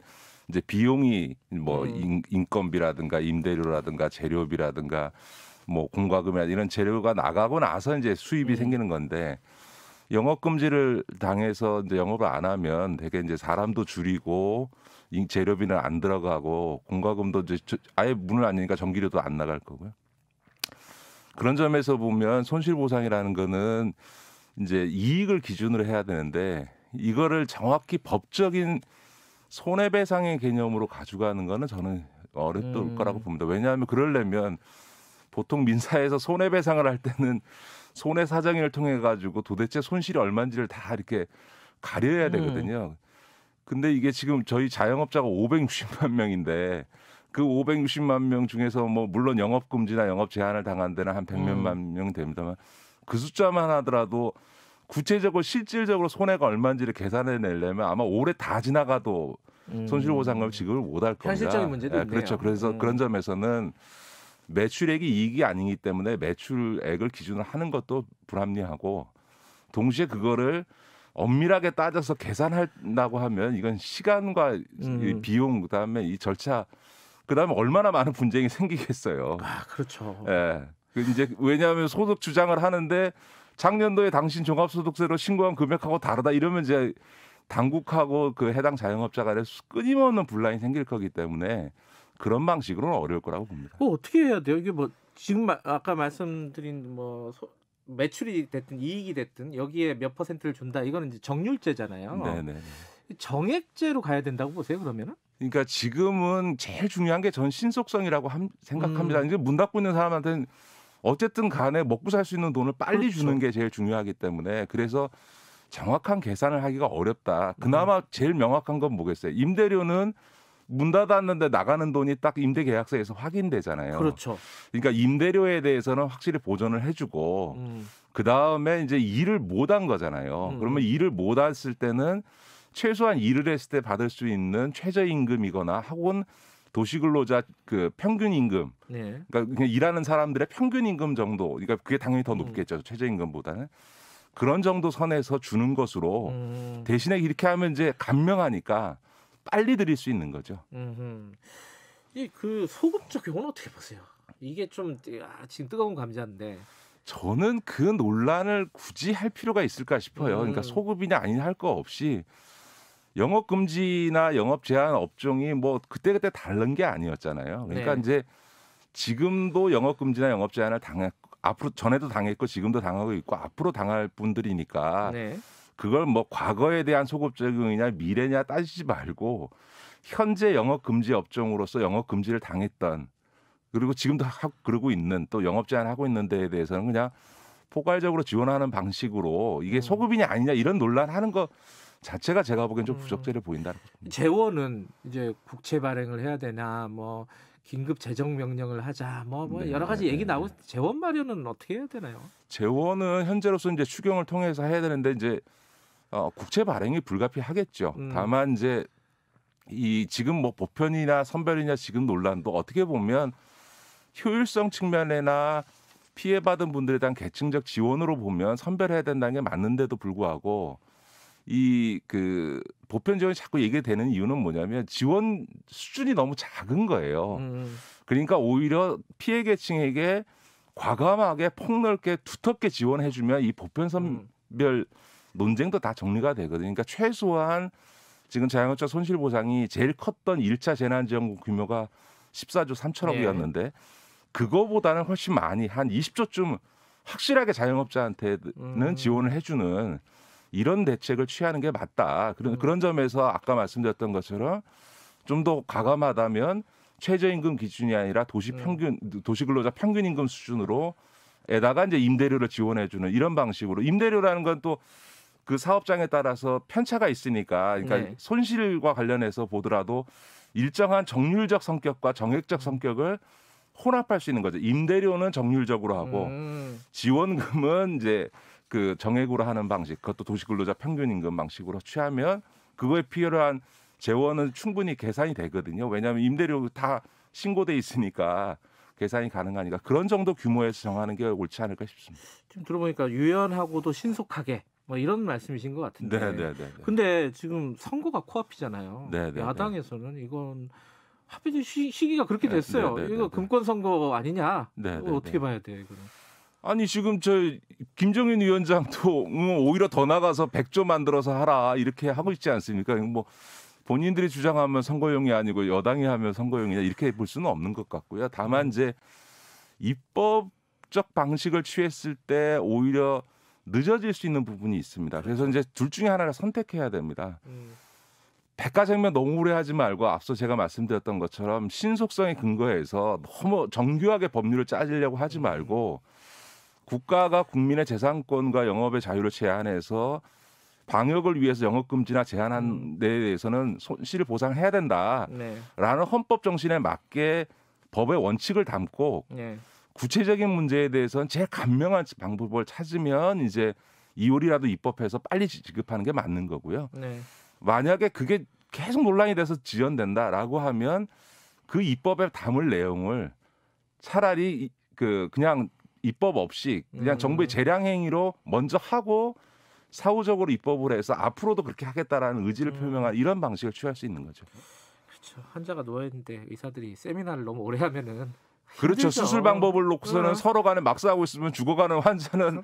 이제 비용이 뭐 인건비라든가 임대료라든가 재료비라든가 뭐 공과금이나 이런 재료가 나가고 나서 이제 수입이 생기는 건데 영업 금지를 당해서 이제 영업을 안 하면 되게 이제 사람도 줄이고 재료비는 안 들어가고 공과금도 이제 아예 문을 안 여니까 전기료도 안 나갈 거고요. 그런 점에서 보면 손실보상이라는 거는 이제 이익을 기준으로 해야 되는데 이거를 정확히 법적인 손해배상의 개념으로 가져가는 거는 저는 어렵을 거라고 봅니다. 왜냐하면 그러려면 보통 민사에서 손해배상을 할 때는 손해사정인을 통해 가지고 도대체 손실이 얼마인지를 다 이렇게 가려야 되거든요. 근데 이게 지금 저희 자영업자가 560만 명인데 그 560만 명 중에서 뭐 물론 영업 금지나 영업 제한을 당한 데는 한 100몇만 명 됩니다만 그 숫자만 하더라도 구체적으로 실질적으로 손해가 얼마인지를 계산해 내려면 아마 올해 다 지나가도 손실보상금을 지급을 못할 겁니다. 현실적인 문제도 있네요. 그렇죠. 그래서 그런 점에서는 매출액이 이익이 아니기 때문에 매출액을 기준으로 하는 것도 불합리하고 동시에 그거를 엄밀하게 따져서 계산한다고 하면 이건 시간과 이 비용 그다음에 이 절차 그다음에 얼마나 많은 분쟁이 생기겠어요. 아 그렇죠. 예. 이제 왜냐하면 소득 주장을 하는데 작년도에 당신 종합소득세로 신고한 금액하고 다르다 이러면 이제 당국하고 그 해당 자영업자 간에 끊임없는 분란이 생길 거기 때문에 그런 방식으로는 어려울 거라고 봅니다. 어떻게 해야 돼요? 이게 뭐 지금 아까 말씀드린 뭐 매출이 됐든 이익이 됐든 여기에 몇 %를 준다. 이거는 이제 정률제잖아요. 네네. 정액제로 가야 된다고 보세요. 그러면은? 그러니까 지금은 제일 중요한 게 전 신속성이라고 생각합니다. 이제 문 닫고 있는 사람한테는 어쨌든 간에 먹고 살 수 있는 돈을 빨리 그렇죠. 주는 게 제일 중요하기 때문에 그래서 정확한 계산을 하기가 어렵다. 그나마 제일 명확한 건 뭐겠어요? 임대료는 문 닫았는데 나가는 돈이 딱 임대계약서에서 확인되잖아요. 그렇죠. 그러니까 임대료에 대해서는 확실히 보전을 해주고 그 다음에 이제 일을 못한 거잖아요. 그러면 일을 못 했을 때는 최소한 일을 했을 때 받을 수 있는 최저임금이거나 혹은 도시근로자 그 평균 임금, 네. 그러니까 그냥 일하는 사람들의 평균 임금 정도, 그러니까 그게 당연히 더 높겠죠. 최저임금보다는 그런 정도 선에서 주는 것으로 대신에 이렇게 하면 이제 간명하니까 빨리 드릴 수 있는 거죠. 이 그 소급 적용은 어떻게 보세요? 이게 좀 지금 뜨거운 감자인데. 저는 그 논란을 굳이 할 필요가 있을까 싶어요. 그러니까 소급이냐 아니냐 할 거 없이 영업 금지나 영업 제한 업종이 뭐 그때그때 다른 게 아니었잖아요. 그러니까 네. 이제 지금도 영업 금지나 영업 제한을 앞으로 전에도 당했고 지금도 당하고 있고 앞으로 당할 분들이니까 네. 그걸 뭐 과거에 대한 소급 적용이냐 미래냐 따지지 말고 현재 영업 금지 업종으로서 영업 금지를 당했던 그리고 지금도 그러고 있는 또 영업 제한하고 있는 데에 대해서는 그냥 포괄적으로 지원하는 방식으로 이게 소급이냐 아니냐 이런 논란하는 거 자체가 제가 보기엔 좀 부적절해 보인다. 재원은 이제 국채 발행을 해야 되나 뭐 긴급 재정 명령을 하자 뭐 네, 여러 가지 얘기 나오고 재원 마련은 어떻게 해야 되나요? 재원은 현재로서 이제 추경을 통해서 해야 되는데 이제 국채 발행이 불가피하겠죠. 다만 이제 이 지금 뭐 보편이나 선별이냐 지금 논란도 어떻게 보면 효율성 측면이나 피해받은 분들에 대한 계층적 지원으로 보면 선별해야 된다는 게 맞는데도 불구하고 이 그 보편 지원이 자꾸 얘기되는 이유는 뭐냐면 지원 수준이 너무 작은 거예요. 그러니까 오히려 피해 계층에게 과감하게 폭넓게 두텁게 지원해주면 이 보편 선별 논쟁도 다 정리가 되거든요. 그러니까 최소한 지금 자영업자 손실보상이 제일 컸던 1차 재난지원금 규모가 14조 3천억이었는데 그거보다는 훨씬 많이 한 20조쯤 확실하게 자영업자한테는 지원을 해주는 이런 대책을 취하는 게 맞다. 그런 점에서 아까 말씀드렸던 것처럼 좀 더 과감하다면 최저임금 기준이 아니라 도시근로자 평균 임금 수준으로 에다가 이제 임대료를 지원해주는 이런 방식으로 임대료라는 건 또 그 사업장에 따라서 편차가 있으니까 그러니까 손실과 관련해서 보더라도 일정한 정률적 성격과 정액적 성격을 혼합할 수 있는 거죠. 임대료는 정률적으로 하고 지원금은 이제 그 정액으로 하는 방식, 그것도 도시근로자 평균임금 방식으로 취하면 그거에 필요한 재원은 충분히 계산이 되거든요. 왜냐하면 임대료 다 신고돼 있으니까 계산이 가능하니까 그런 정도 규모에서 정하는 게 옳지 않을까 싶습니다. 지금 들어보니까 유연하고도 신속하게 뭐 이런 말씀이신 것 같은데. 네네네. 근데 지금 선거가 코앞이잖아요. 네네네. 야당에서는 이건 하필 시기가 그렇게 됐어요. 네네네. 이거 금권 선거 아니냐? 이거 어떻게 봐야 돼요, 이거는? 아니 지금 저 김정인 위원장도 오히려 더 나가서 100조 만들어서 하라 이렇게 하고 있지 않습니까? 뭐 본인들이 주장하면 선거용이 아니고 여당이 하면 선거용이냐 이렇게 볼 수는 없는 것 같고요. 다만 이제 입법적 방식을 취했을 때 오히려 늦어질 수 있는 부분이 있습니다. 그래서 이제 둘 중에 하나를 선택해야 됩니다. 백가쟁면 너무 오래 하지 말고 앞서 제가 말씀드렸던 것처럼 신속성에 근거해서 너무 정교하게 법률을 짜지려고 하지 말고 국가가 국민의 재산권과 영업의 자유를 제한해서 방역을 위해서 영업금지나 제한한 데에 대해서는 손실을 보상해야 된다라는 헌법 정신에 맞게 법의 원칙을 담고 구체적인 문제에 대해서는 제일 간명한 방법을 찾으면 이제 이율이라도 입법해서 빨리 지급하는 게 맞는 거고요. 만약에 그게 계속 논란이 돼서 지연된다라고 하면 그 입법에 담을 내용을 차라리 그냥 입법 없이 그냥 정부의 재량 행위로 먼저 하고 사후적으로 입법을 해서 앞으로도 그렇게 하겠다라는 의지를 표명한 이런 방식을 취할 수 있는 거죠. 그렇죠. 환자가 누워 있는데 의사들이 세미나를 너무 오래 하면은 그렇죠. 힘들죠. 수술 방법을 놓고서는 서로 간에 막 싸우고 있으면 죽어가는 환자는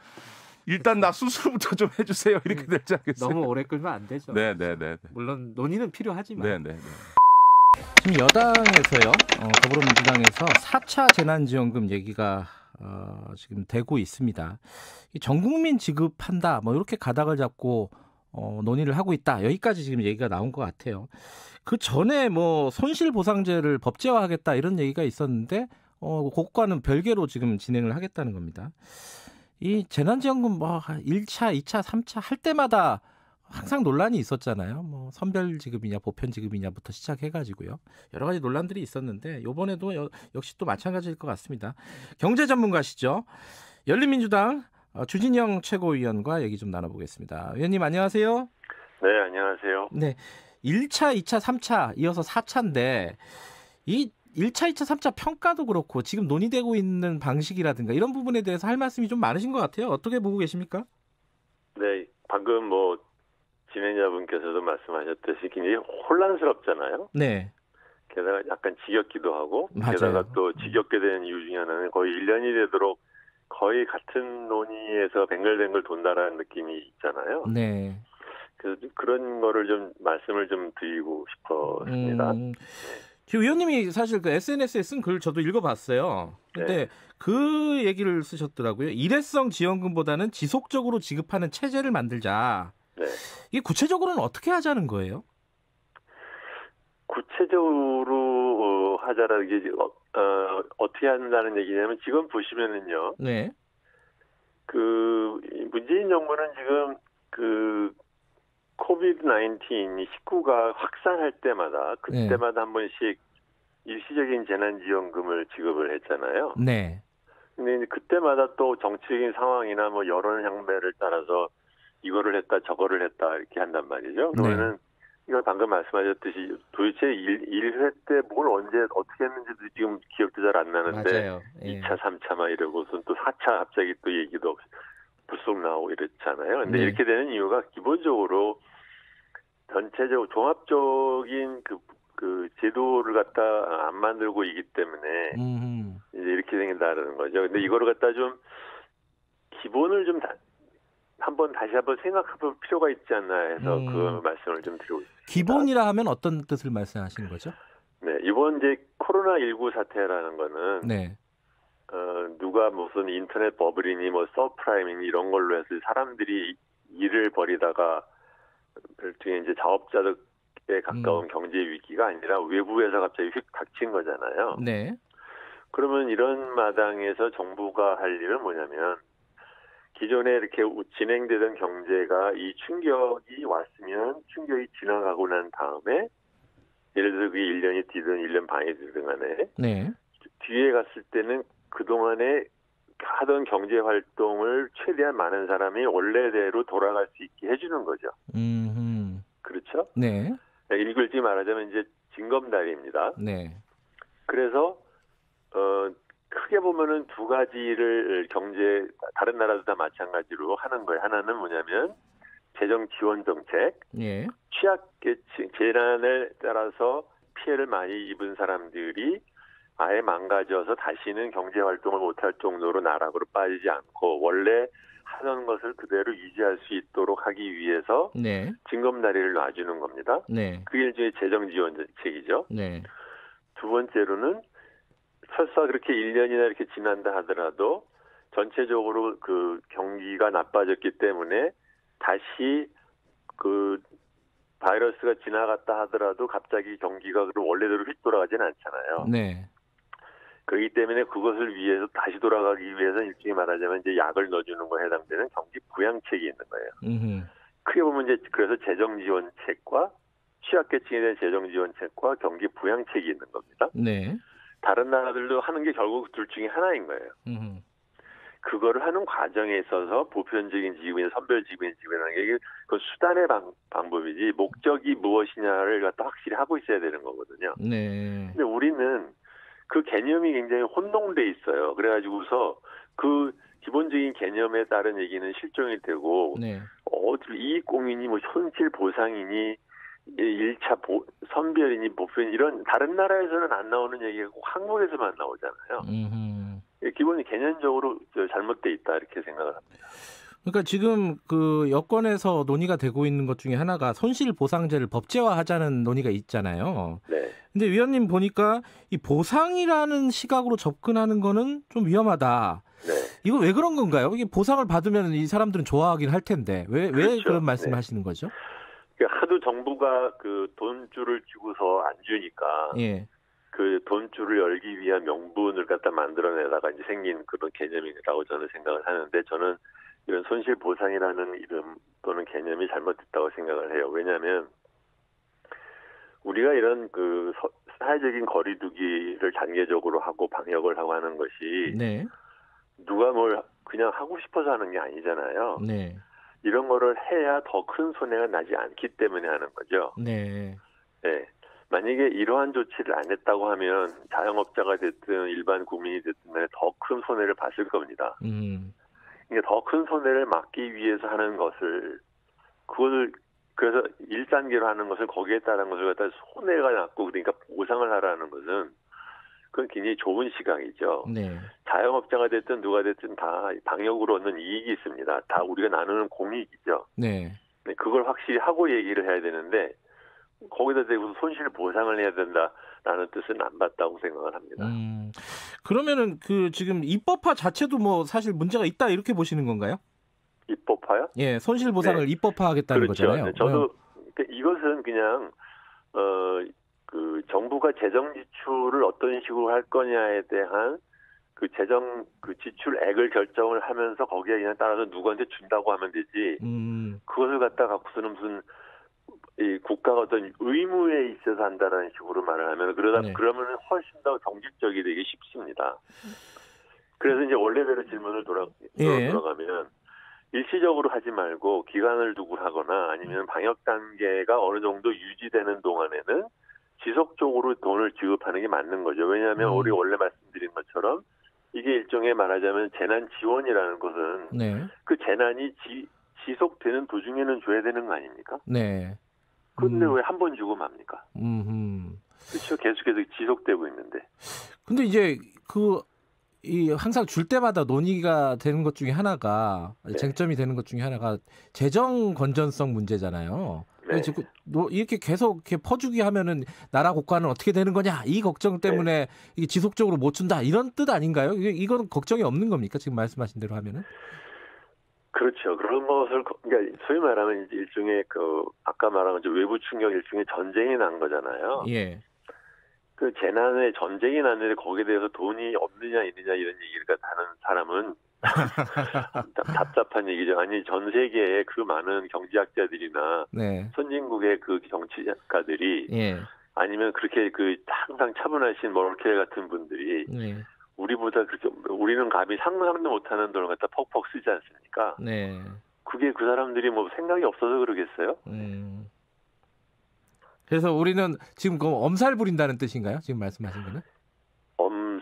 일단 나 수술부터 좀 해주세요 이렇게 되지 않겠어요? 너무 오래 끌면 안 되죠. 네네네. 물론 논의는 필요하지만. 네네네. 지금 여당에서요, 더불어민주당에서 4차 재난지원금 얘기가 지금 되고 있습니다. 전 국민 지급한다, 뭐 이렇게 가닥을 잡고 논의를 하고 있다. 여기까지 지금 얘기가 나온 것 같아요. 그 전에 뭐 손실보상제를 법제화하겠다 이런 얘기가 있었는데 그것과는 별개로 지금 진행을 하겠다는 겁니다. 이 재난지원금 뭐 1차, 2차, 3차 할 때마다 항상 논란이 있었잖아요. 뭐 선별지급이냐 보편지급이냐부터 시작해가지고요. 여러 가지 논란들이 있었는데 이번에도 역시 또 마찬가지일 것 같습니다. 경제 전문가시죠. 열린민주당 주진영 최고위원과 얘기 좀 나눠보겠습니다. 위원님 안녕하세요. 네, 안녕하세요. 네, 1차, 2차, 3차 이어서 4차인데 이 1차, 2차, 3차 평가도 그렇고 지금 논의되고 있는 방식이라든가 이런 부분에 대해서 할 말씀이 좀 많으신 것 같아요. 어떻게 보고 계십니까? 네, 방금 뭐 진행자분께서도 말씀하셨듯이 굉장히 혼란스럽잖아요. 네. 게다가 약간 지겹기도 하고 맞아요. 게다가 또 지겹게 되는 이유 중에 하나는 거의 1년이 되도록 거의 같은 논의에서 뱅글뱅글 돈다라는 느낌이 있잖아요. 네. 그래서 그런 거를 좀 말씀을 좀 드리고 싶었습니다. 지금 위원님이 사실 그 SNS에 쓴 글 저도 읽어봤어요. 근데 네. 그 얘기를 쓰셨더라고요. 일회성 지원금보다는 지속적으로 지급하는 체제를 만들자. 네. 이게 구체적으로는 어떻게 하자는 거예요? 구체적으로 하자라는 게 어떻게 한다는 얘기냐면 지금 보시면은요. 네. 그 문재인 정부는 지금 그 코비드-19이 19가 확산할 때마다 그때마다 한 번씩 일시적인 재난지원금을 지급을 했잖아요. 네. 근데 이제 그때마다 또 정치적인 상황이나 뭐 여론 향배를 따라서 이거를 했다 저거를 했다 이렇게 한단 말이죠. 그러면은 이거 방금 말씀하셨듯이 도대체 1회 때 뭘 언제 어떻게 했는지도 지금 기억도 잘 안 나는데 맞아요. 예. 2차 3차 막 이러고선 또 4차 갑자기 또 얘기도 불쑥 나오고 이랬잖아요. 근데 이렇게 되는 이유가 기본적으로 전체적으로 종합적인 그 제도를 갖다 안 만들고 있기 때문에 이제 이렇게 생긴다는 거죠. 근데 이거를 갖다 좀 기본을 좀 다시 한번 생각해볼 필요가 있지 않나 해서 그 말씀을 좀 드리고 있습니다. 기본이라 하면 어떤 뜻을 말씀하시는 거죠? 네, 이번 이제 코로나19 사태라는 거는 누가 무슨 인터넷 버블이니 뭐 서프라임이니 이런 걸로 해서 사람들이 일을 벌이다가 일종의 이제 자업자득에 가까운 경제 위기가 아니라 외부에서 갑자기 휙 닥친 거잖아요. 네. 그러면 이런 마당에서 정부가 할 일은 뭐냐면 기존에 이렇게 진행되던 경제가 이 충격이 왔으면 충격이 지나가고 난 다음에 예를 들어 그게 1년이 뒤든 1년 반이 뒤든 간에 뒤에 갔을 때는 그동안에 하던 경제 활동을 최대한 많은 사람이 원래대로 돌아갈 수 있게 해주는 거죠. 그렇죠? 네. 일글지 말하자면 이제 징검다리입니다. 네. 그래서 크게 보면은 두 가지를 다른 나라도 다 마찬가지로 하는 거예요. 하나는 뭐냐면 재정 지원 정책, 예. 취약계층 재난에 따라서 피해를 많이 입은 사람들이 아예 망가져서 다시는 경제 활동을 못할 정도로 나락으로 빠지지 않고 원래 하던 것을 그대로 유지할 수 있도록 하기 위해서 네. 징검다리를 놔주는 겁니다. 네. 그게 일종의 재정 지원 정책이죠. 네. 두 번째로는 설사 그렇게 1년이나 이렇게 지난다 하더라도 전체적으로 그 경기가 나빠졌기 때문에 다시 그 바이러스가 지나갔다 하더라도 갑자기 경기가 원래대로 휙 돌아가진 않잖아요. 네. 그렇기 때문에 그것을 위해서 다시 돌아가기 위해서 일종의 말하자면 이제 약을 넣어주는 거에 해당되는 경기 부양책이 있는 거예요. 크게 보면 이제 그래서 재정 지원책과 취약계층에 대한 재정 지원책과 경기 부양책이 있는 겁니다. 네. 다른 나라들도 하는 게 결국 둘 중에 하나인 거예요. 그거를 하는 과정에 있어서 보편적인 지급이나 선별 지급이라는 게 그 수단의 방법이지 목적이 무엇이냐를 갖다 확실히 하고 있어야 되는 거거든요. 네. 근데 우리는 그 개념이 굉장히 혼동돼 있어요. 그래가지고서 그 기본적인 개념에 따른 얘기는 실종이 되고 네. 이익 공유니 뭐 손실 보상이니 1차 선별이니 보편 이런 다른 나라에서는 안 나오는 얘기가 꼭 한국에서만 나오잖아요. 기본이 개념적으로 잘못돼 있다 이렇게 생각을 합니다. 그러니까 지금 그 여권에서 논의가 되고 있는 것 중에 하나가 손실보상제를 법제화하자는 논의가 있잖아요. 네. 근데 위원님 보니까 이 보상이라는 시각으로 접근하는 거는 좀 위험하다. 네. 이거 왜 그런 건가요? 이게 보상을 받으면 이 사람들은 좋아하긴 할 텐데 왜 그렇죠. 그런 말씀을 네. 하시는 거죠? 하도 정부가 그 돈줄을 쥐고서 안 주니까 예. 그 돈줄을 열기 위한 명분을 갖다 만들어내다가 이제 생긴 그런 개념이라고 저는 생각을 하는데 저는 이런 손실보상이라는 이름 또는 개념이 잘못됐다고 생각을 해요. 왜냐하면 우리가 이런 그 사회적인 거리두기를 단계적으로 하고 방역을 하고 하는 것이 네. 누가 뭘 그냥 하고 싶어서 하는 게 아니잖아요. 네. 이런 거를 해야 더 큰 손해가 나지 않기 때문에 하는 거죠. 네. 네. 만약에 이러한 조치를 안 했다고 하면 자영업자가 됐든 일반 국민이 됐든 더 큰 손해를 봤을 겁니다. 더 큰 손해를 막기 위해서 하는 것을 그것을 그래서 1단계로 하는 것을 거기에 따른 것을 갖다 손해가 났고 그러니까 보상을 하라는 것은 그건 굉장히 좋은 시각이죠. 네. 자영업자가 됐든 누가 됐든 다 방역으로 얻는 이익이 있습니다. 다 우리가 나누는 공익이죠. 네. 그걸 확실히 하고 얘기를 해야 되는데 거기다 대고 손실 보상을 해야 된다라는 뜻은 안 맞다고 생각을 합니다. 그러면은 그 지금 입법화 자체도 뭐 사실 문제가 있다 이렇게 보시는 건가요? 입법화요? 예, 손실 보상을 네. 입법화하겠다는 그렇죠. 거잖아요. 네, 저도 이것은 그냥 그 정부가 재정 지출을 어떤 식으로 할 거냐에 대한 그 재정 그 지출액을 결정을 하면서 거기에 그냥 따라서 누구한테 준다고 하면 되지. 그것을 갖다 갖고서는 무슨 이 국가가 어떤 의무에 있어서 한다라는 식으로 말을 하면 그러면 훨씬 더 정직적이 되기 쉽습니다. 그래서 이제 원래대로 질문을 돌아가면 일시적으로 하지 말고 기간을 두고 하거나 아니면 방역 단계가 어느 정도 유지되는 동안에는 지속적으로 돈을 지급하는 게 맞는 거죠. 왜냐하면 우리 원래 말씀드린 것처럼 이게 일종의 말하자면 재난 지원이라는 것은 네. 그 재난이 지속되는 도중에는 줘야 되는 거 아닙니까? 네. 근데 왜 한 번 주고 맙니까? 그렇죠. 계속해서 지속되고 있는데. 근데 이제 항상 줄 때마다 논의가 되는 것 중에 하나가 네. 쟁점이 되는 것 중에 하나가 재정 건전성 문제잖아요. 네. 이렇게 계속 이렇게 퍼주기 하면은 나라 국가는 어떻게 되는 거냐 이 걱정 때문에 네. 이게 지속적으로 못 준다 이런 뜻 아닌가요? 이건 걱정이 없는 겁니까? 지금 말씀하신 대로 하면은? 그렇죠. 그런 것을 그러니까 소위 말하면 이제 일종의 아까 말한 외부 충격 일종의 전쟁이 난 거잖아요. 예. 그 재난에 전쟁이 났는데 거기에 대해서 돈이 없느냐 있느냐 이런 얘기를 하는 사람은 답답한 얘기죠. 아니 전 세계에 그 많은 경제학자들이나 네. 선진국의 그 정치가들이 예. 아니면 그렇게 항상 차분하신 머르켈 같은 분들이 네. 우리보다 그렇게 우리는 감히 상상도 못하는 돈을 갖다 퍽퍽 쓰지 않습니까? 네. 그게 그 사람들이 뭐 생각이 없어서 그러겠어요? 그래서 우리는 지금 엄살 부린다는 뜻인가요? 지금 말씀하신 거는?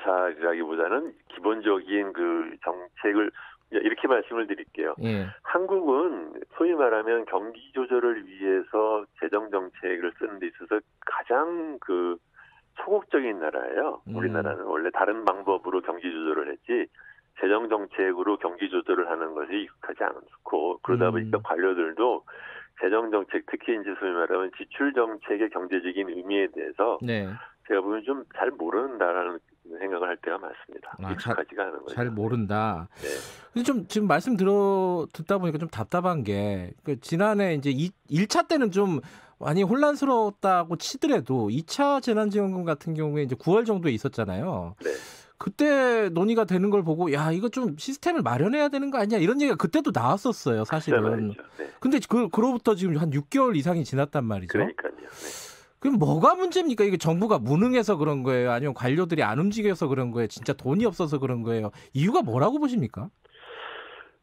시사라기보다는 기본적인 그 정책을 이렇게 말씀을 드릴게요. 예. 한국은 소위 말하면 경기 조절을 위해서 재정 정책을 쓰는 데 있어서 가장 그 소극적인 나라예요. 우리나라는 원래 다른 방법으로 경기 조절을 했지 재정 정책으로 경기 조절을 하는 것이 익숙하지 않고 그러다 보니까 관료들도 재정 정책 특히 이제 소위 말하면 지출 정책의 경제적인 의미에 대해서 네. 제가 보면 좀 잘 모른다라는 생각을 할 때가 많습니다. 익숙하지가 않은 거죠. 잘 모른다. 네. 근데 좀 지금 말씀 듣다 보니까 좀 답답한 게 지난해 이제 1차 때는 좀 많이 혼란스러웠다고 치더라도 2차 재난지원금 같은 경우에 이제 9월 정도에 있었잖아요. 네. 그때 논의가 되는 걸 보고 야 이거 좀 시스템을 마련해야 되는 거 아니냐 이런 얘기가 그때도 나왔었어요. 사실은. 네. 근데 그로부터 지금 한 6개월 이상이 지났단 말이죠. 그러니까요. 네. 그럼 뭐가 문제입니까? 이게 정부가 무능해서 그런 거예요? 아니면 관료들이 안 움직여서 그런 거예요? 진짜 돈이 없어서 그런 거예요? 이유가 뭐라고 보십니까?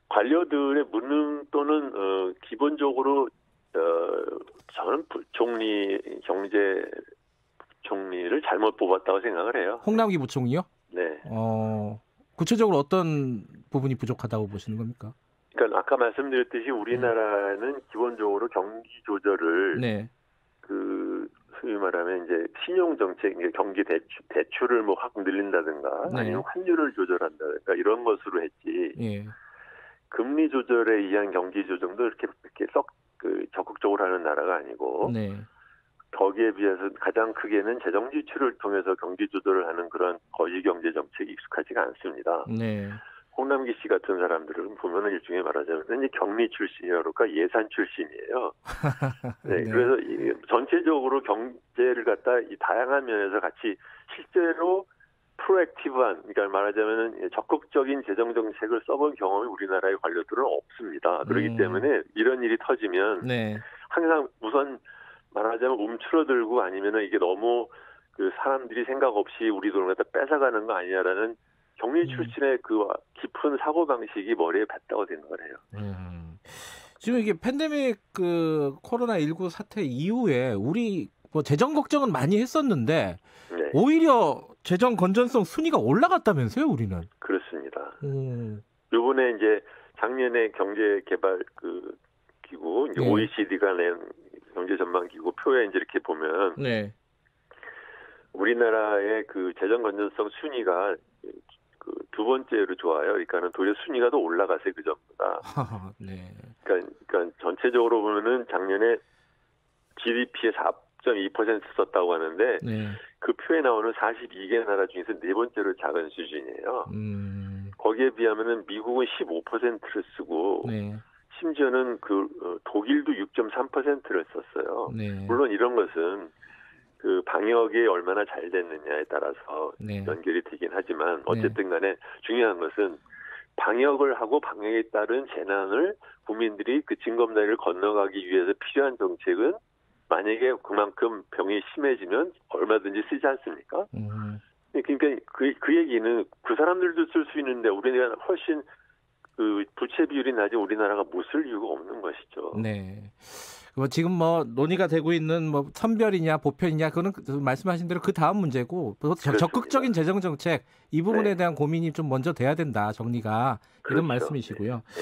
관료들의 무능 또는 기본적으로 저는 경제 총리를 잘못 뽑았다고 생각을 해요. 홍남기 부총리요? 네. 구체적으로 어떤 부분이 부족하다고 보시는 겁니까? 그러니까 아까 말씀드렸듯이 우리나라는 기본적으로 경기 조절을 네. 소위 말하면 이제 신용 정책, 경기 대출을 뭐 확 늘린다든가 네. 아니면 환율을 조절한다든가 이런 것으로 했지. 예. 금리 조절에 의한 경기 조정도 이렇게 썩 적극적으로 하는 나라가 아니고. 네. 거기에 비해서 가장 크게는 재정 지출을 통해서 경기 조절을 하는 그런 거시 경제 정책이 익숙하지가 않습니다. 네. 홍남기 씨 같은 사람들은 보면은 일종의 말하자면 이제 경리 출신이라 그럴까 예산 출신이에요. 네, 네. 그래서 전체적으로 경제를 갖다 이 다양한 면에서 같이 실제로 프로액티브한, 그러니까 말하자면은 적극적인 재정 정책을 써본 경험이 우리나라의 관료들은 없습니다. 그렇기 때문에 이런 일이 터지면 네. 항상 우선 말하자면 움츠러들고 아니면은 이게 너무 그 사람들이 생각 없이 우리 돈을 갖다 뺏어가는 거 아니냐라는 경리 출신의 그 깊은 사고 방식이 머리에 뱉다가 되는 거래요. 지금 이게 팬데믹 코로나19 사태 이후에 우리 뭐 재정 걱정은 많이 했었는데 네. 오히려 재정 건전성 순위가 올라갔다면서요, 우리는? 그렇습니다. 이번에 이제 작년에 경제개발 기구 이제 네. OECD가 낸 경제 전망 기구 표에 이제 이렇게 보면 네. 우리나라의 그 재정 건전성 순위가 두 번째로 좋아요. 그러니까는 도리어 순위가 더 올라가세요, 그 전보다. 네. 그러니까 전체적으로 보면은 작년에 GDP의 4.2% 썼다고 하는데 네. 그 표에 나오는 42개 나라 중에서 네 번째로 작은 수준이에요. 거기에 비하면은 미국은 15%를 쓰고 네. 심지어는 독일도 6.3%를 썼어요. 네. 물론 이런 것은 그 방역이 얼마나 잘 됐느냐에 따라서 네. 연결이 되긴 하지만 어쨌든 간에 중요한 것은 방역을 하고 방역에 따른 재난을 국민들이 그 징검다리를 건너가기 위해서 필요한 정책은 만약에 그만큼 병이 심해지면 얼마든지 쓰지 않습니까? 그러니까 그 얘기는 그 사람들도 쓸 수 있는데 우리나라 훨씬 그 부채 비율이 낮은 우리나라가 못 쓸 이유가 없는 것이죠. 네. 지금 논의가 되고 있는 선별이냐 보편이냐 그거는 말씀하신 대로 그 다음 문제고 적극적인 재정 정책 이 부분에 네. 대한 고민이 좀 먼저 돼야 된다 정리가 그렇죠. 이런 말씀이시고요. 네.